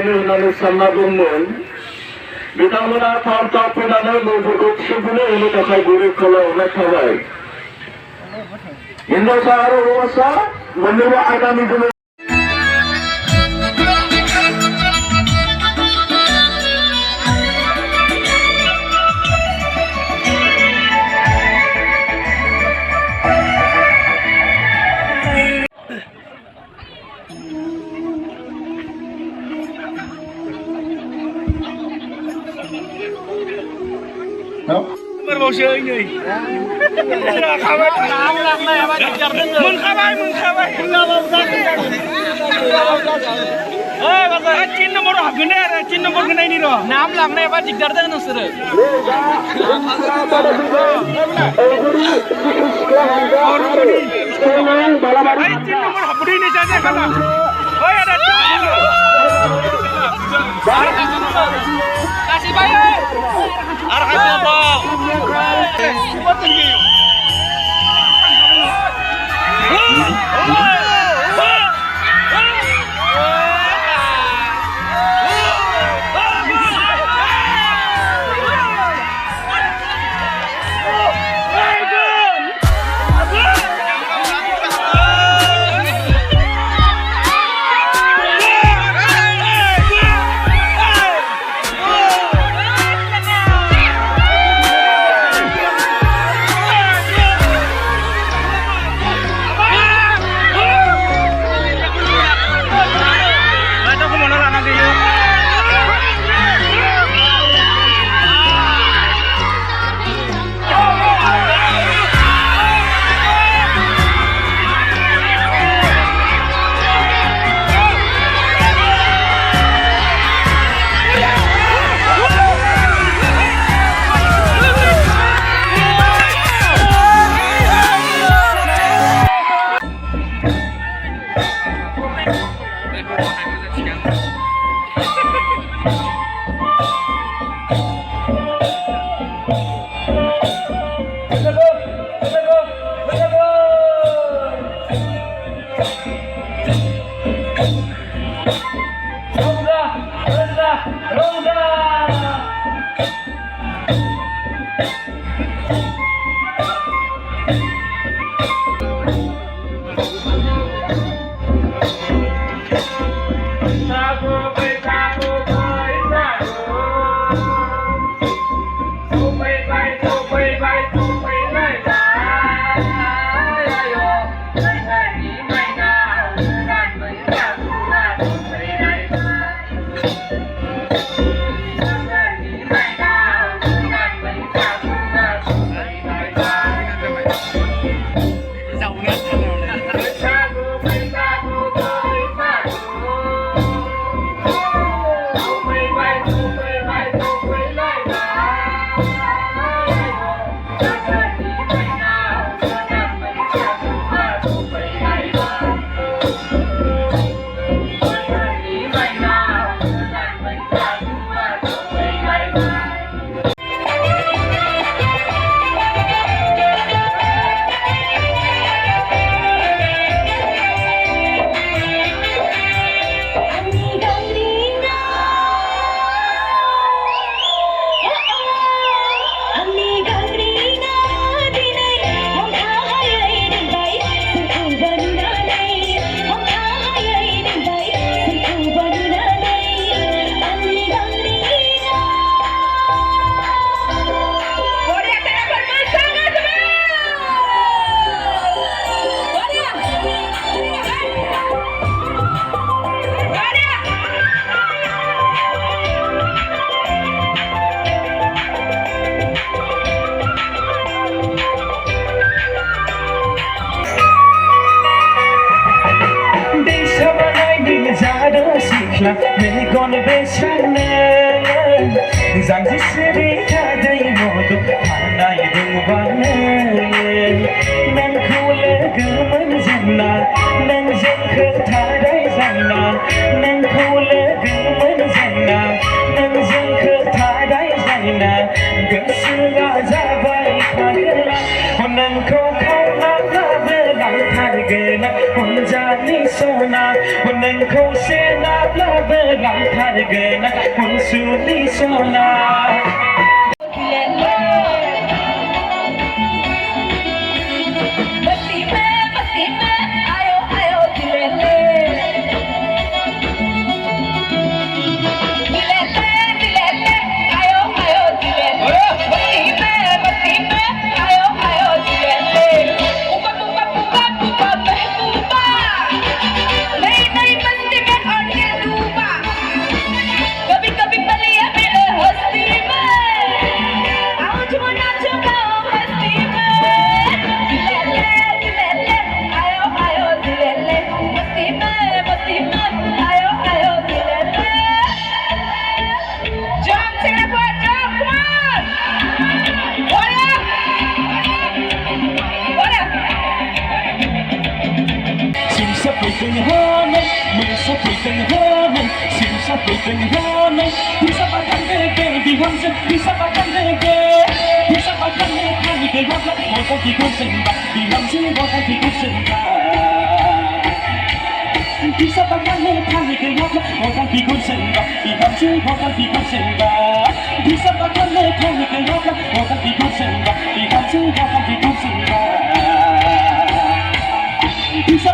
होननानै सानना दंमोन बिथांमोना थाब थाब फैनानै न'फोरखौ थिसनफैनो होनो थाखाय गुरै खावलायहरनाय थाबाय। हिनजावसा आरो हौवासा मोननैबो आयदानि जोङो मोनबावसो नै मोनखाबाय तिन नम्बर हाबगोन आरो तिन नम्बरखौ नायनि र' नाम लांनायाबा दिगदार जागोन नोंसोरो तिन नम्बर हाबबोदों जाया खाला kasih bayar arahnya bang मेगन बेसानो जानजि सिरि थादै मदु हानाय दंबानो नोंखौ लोगो मोनजेनना नोंजों खोथा रायज्लायना नोंखौ लोगो मोनजेनना नोंजों खोथा रायज्लायना गोसोआ जाबाय Đừng không sẽ nát lá vỡ lòng tha để gờ nát Hồn xuống đi sao nào từng hôm nay mình sẽ bị từng hôm nay xin sẽ bị từng hôm nay bisa bahkan dege di hamzah bisa bahkan dege bisa bahkan dege di hamzah mau kan tidur sembah di hamzah mau kan tidur sembah bisa bahkan dege di hamzah mau kan tidur sembah di hamzah mau kan tidur sembah bisa bahkan dege di hamzah mau kan tidur sembah di hamzah mau kan tidur sembah bisa